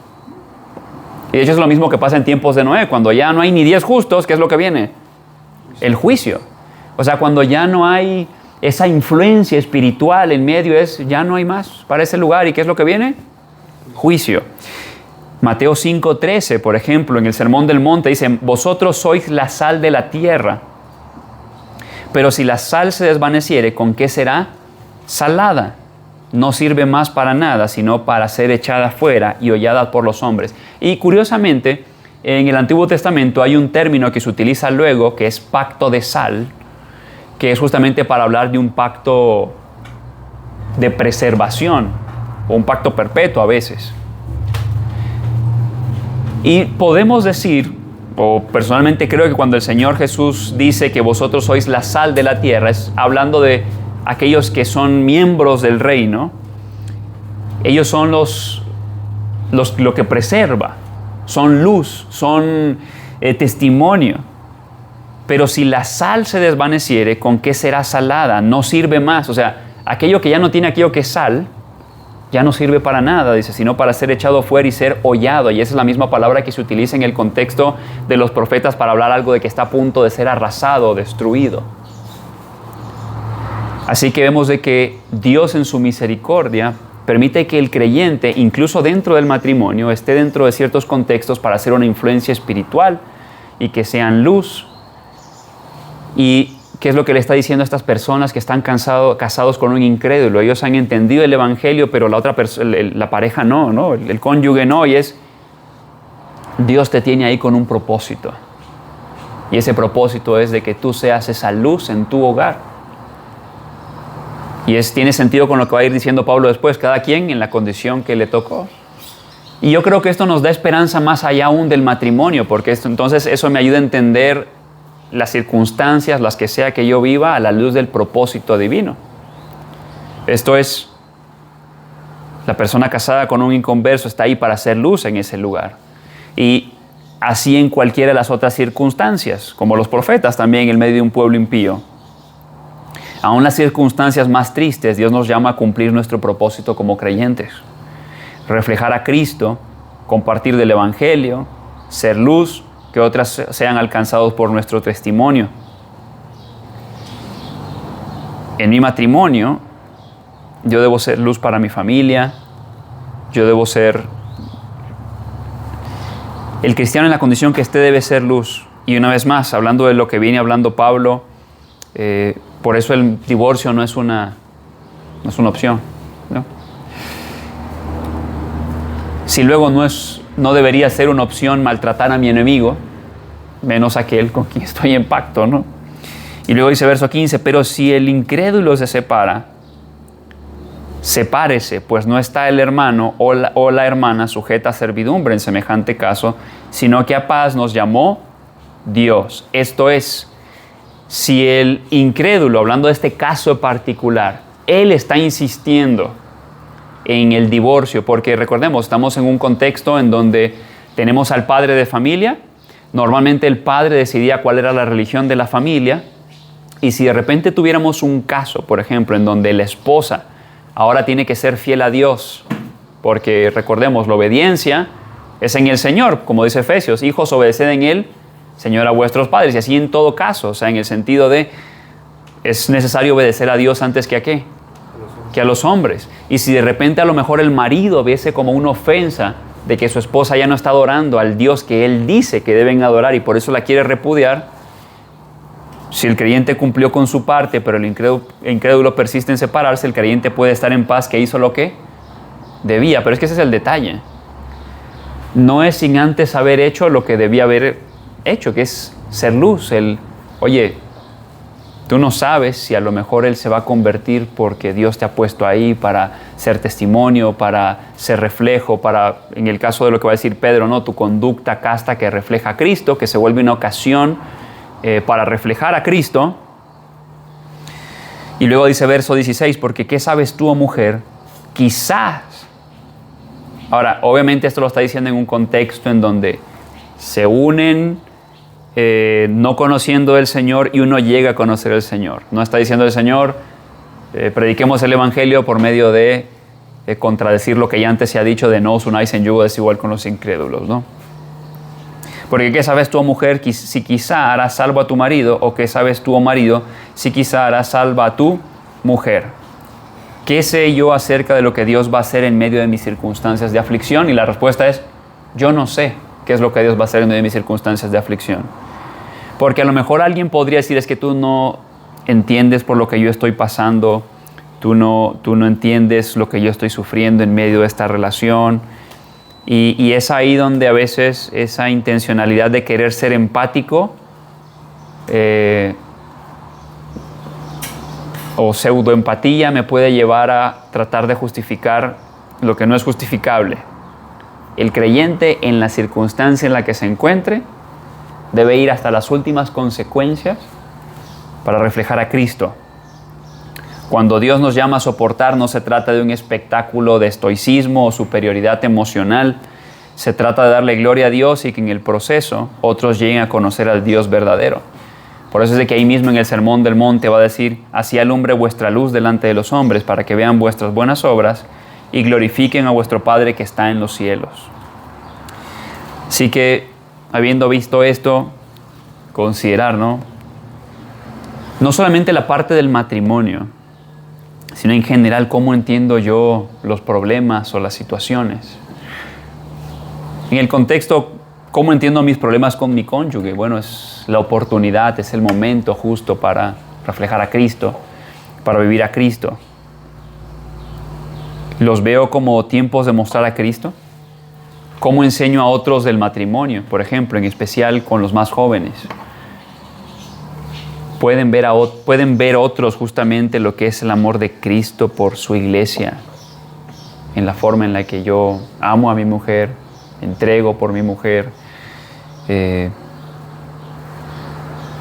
Speaker 1: Y de hecho es lo mismo que pasa en tiempos de Noé. Cuando ya no hay ni 10 justos, ¿qué es lo que viene? El juicio. O sea, cuando ya no hay esa influencia espiritual en medio, ya no hay más para ese lugar. ¿Y qué es lo que viene? Juicio. Mateo 5:13, por ejemplo, en el Sermón del Monte dice, vosotros sois la sal de la tierra. Pero si la sal se desvaneciere, ¿con qué será? Salada. No sirve más para nada, sino para ser echada fuera y hollada por los hombres. Y curiosamente, en el Antiguo Testamento hay un término que se utiliza luego, que es pacto de sal, que es justamente para hablar de un pacto de preservación, o un pacto perpetuo a veces. Y podemos decir, o personalmente creo que cuando el Señor Jesús dice que vosotros sois la sal de la tierra, es hablando de aquellos que son miembros del reino. Ellos son lo que preserva, son luz, son testimonio. Pero si la sal se desvaneciere, ¿con qué será salada? No sirve más. O sea, aquello que ya no tiene aquello que es sal, ya no sirve para nada, dice, sino para ser echado fuera y ser hollado. Y esa es la misma palabra que se utiliza en el contexto de los profetas para hablar algo de que está a punto de ser arrasado o destruido. Así que vemos de que Dios en su misericordia permite que el creyente, incluso dentro del matrimonio, esté dentro de ciertos contextos para hacer una influencia espiritual y que sean luz. ¿Y qué es lo que le está diciendo a estas personas que están casados con un incrédulo? Ellos han entendido el evangelio, pero la pareja no, el cónyuge no. Y es, Dios te tiene ahí con un propósito. Y ese propósito es de que tú seas esa luz en tu hogar. Y tiene sentido con lo que va a ir diciendo Pablo después, cada quien en la condición que le tocó. Y yo creo que esto nos da esperanza más allá aún del matrimonio, porque entonces eso me ayuda a entender las circunstancias, las que sea que yo viva, a la luz del propósito divino. Esto es, la persona casada con un inconverso está ahí para hacer luz en ese lugar. Y así en cualquiera de las otras circunstancias, como los profetas también en medio de un pueblo impío. Aún las circunstancias más tristes, Dios nos llama a cumplir nuestro propósito como creyentes. Reflejar a Cristo, compartir del Evangelio, ser luz, que otras sean alcanzados por nuestro testimonio. En mi matrimonio, yo debo ser luz para mi familia, yo debo ser... El cristiano en la condición que esté debe ser luz. Y una vez más, hablando de lo que viene hablando Pablo, por eso el divorcio no es una opción, ¿no? Si luego no debería ser una opción maltratar a mi enemigo, menos aquel con quien estoy en pacto, ¿no? Y luego dice verso 15, pero si el incrédulo se separa, sepárese, pues no está el hermano o la hermana sujeta a servidumbre en semejante caso, sino que a paz nos llamó Dios. Esto es, si el incrédulo, hablando de este caso particular, él está insistiendo en el divorcio, porque recordemos, estamos en un contexto en donde tenemos al padre de familia. Normalmente el padre decidía cuál era la religión de la familia, y si de repente tuviéramos un caso, por ejemplo, en donde la esposa ahora tiene que ser fiel a Dios porque recordemos, la obediencia es en el Señor, como dice Efesios, hijos, obedeced en Él, Señor, a vuestros padres, y así en todo caso, o sea, en el sentido de, es necesario obedecer a Dios antes que a ¿qué? Que a los hombres. Y si de repente a lo mejor el marido viese como una ofensa de que su esposa ya no está adorando al Dios que él dice que deben adorar y por eso la quiere repudiar, si el creyente cumplió con su parte, pero el incrédulo persiste en separarse, el creyente puede estar en paz que hizo lo que debía. Pero es que ese es el detalle. No es sin antes haber hecho lo que debía haber hecho, que es ser luz. Oye, tú no sabes si a lo mejor él se va a convertir porque Dios te ha puesto ahí para ser testimonio, para ser reflejo, para, en el caso de lo que va a decir Pedro, ¿no? Tu conducta casta que refleja a Cristo, que se vuelve una ocasión para reflejar a Cristo. Y luego dice verso 16, porque ¿qué sabes tú, oh mujer? Quizás. Ahora, obviamente esto lo está diciendo en un contexto en donde se unen no conociendo el Señor y uno llega a conocer el Señor. No está diciendo el Señor, prediquemos el Evangelio por medio de contradecir lo que ya antes se ha dicho de no os unáis en yugo desigual con los incrédulos, ¿no? Porque ¿qué sabes tú, oh mujer, si quizá harás salvo a tu marido? ¿O qué sabes tú, oh marido, si quizá harás salvo a tu mujer? ¿Qué sé yo acerca de lo que Dios va a hacer en medio de mis circunstancias de aflicción? Y la respuesta es, yo no sé qué es lo que Dios va a hacer en medio de mis circunstancias de aflicción. Porque a lo mejor alguien podría decir, es que tú no entiendes por lo que yo estoy pasando, tú no entiendes lo que yo estoy sufriendo en medio de esta relación. Y es ahí donde a veces esa intencionalidad de querer ser empático o pseudoempatía me puede llevar a tratar de justificar lo que no es justificable. El creyente, en la circunstancia en la que se encuentre, debe ir hasta las últimas consecuencias para reflejar a Cristo. Cuando Dios nos llama a soportar, no se trata de un espectáculo de estoicismo o superioridad emocional. Se trata de darle gloria a Dios y que en el proceso otros lleguen a conocer al Dios verdadero. Por eso es de que ahí mismo en el Sermón del Monte va a decir, así alumbre vuestra luz delante de los hombres para que vean vuestras buenas obras y glorifiquen a vuestro Padre que está en los cielos. Así que, habiendo visto esto, considerar, ¿no? No solamente la parte del matrimonio, sino en general cómo entiendo yo los problemas o las situaciones. En el contexto, ¿cómo entiendo mis problemas con mi cónyuge? Bueno, es la oportunidad, es el momento justo para reflejar a Cristo, para vivir a Cristo. ¿Los veo como tiempos de mostrar a Cristo? ¿Cómo enseño a otros del matrimonio, por ejemplo, en especial con los más jóvenes? Pueden ver otros justamente lo que es el amor de Cristo por su iglesia, en la forma en la que yo amo a mi mujer, entrego por mi mujer,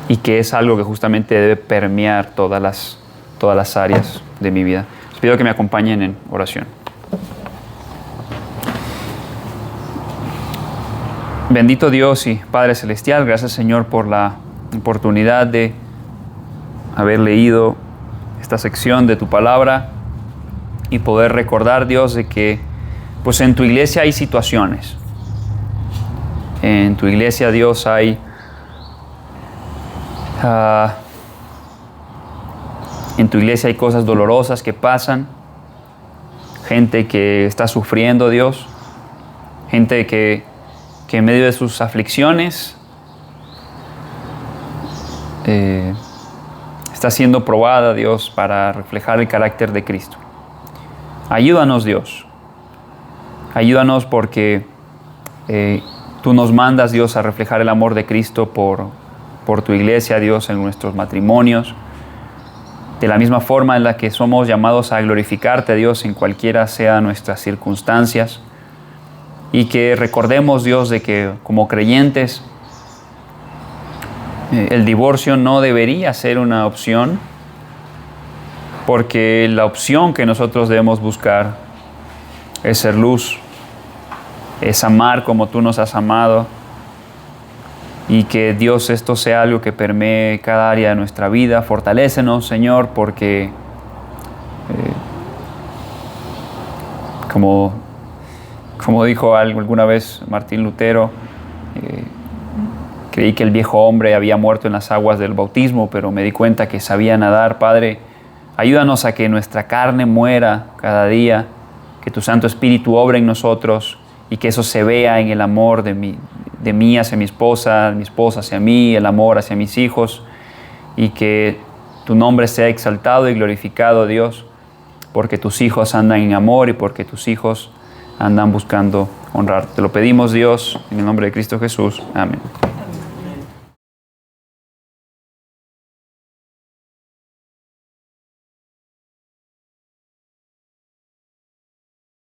Speaker 1: y que es algo que justamente debe permear todas las áreas de mi vida. Les pido que me acompañen en oración. Bendito Dios y Padre Celestial, gracias Señor por la oportunidad de haber leído esta sección de tu palabra y poder recordar, Dios, de que pues en tu iglesia hay situaciones. En tu iglesia, Dios, hay en tu iglesia hay cosas dolorosas que pasan, gente que está sufriendo, Dios, gente que en medio de sus aflicciones está siendo probada, Dios, para reflejar el carácter de Cristo. Ayúdanos, Dios. Ayúdanos porque tú nos mandas, Dios, a reflejar el amor de Cristo por tu iglesia, Dios, en nuestros matrimonios. De la misma forma en la que somos llamados a glorificarte, Dios, en cualquiera sean nuestras circunstancias. Y que recordemos, Dios, de que como creyentes el divorcio no debería ser una opción, porque la opción que nosotros debemos buscar es ser luz, es amar como tú nos has amado, y que Dios esto sea algo que permee cada área de nuestra vida. Fortalécenos, Señor, porque como Como dijo alguna vez Martín Lutero, creí que el viejo hombre había muerto en las aguas del bautismo, pero me di cuenta que sabía nadar. Padre, ayúdanos a que nuestra carne muera cada día, que tu Santo Espíritu obre en nosotros y que eso se vea en el amor de mí hacia mi esposa hacia mí, el amor hacia mis hijos, y que tu nombre sea exaltado y glorificado, Dios, porque tus hijos andan en amor y porque tus hijos andan buscando honrar. Te lo pedimos, Dios, en el nombre de Cristo Jesús. Amén.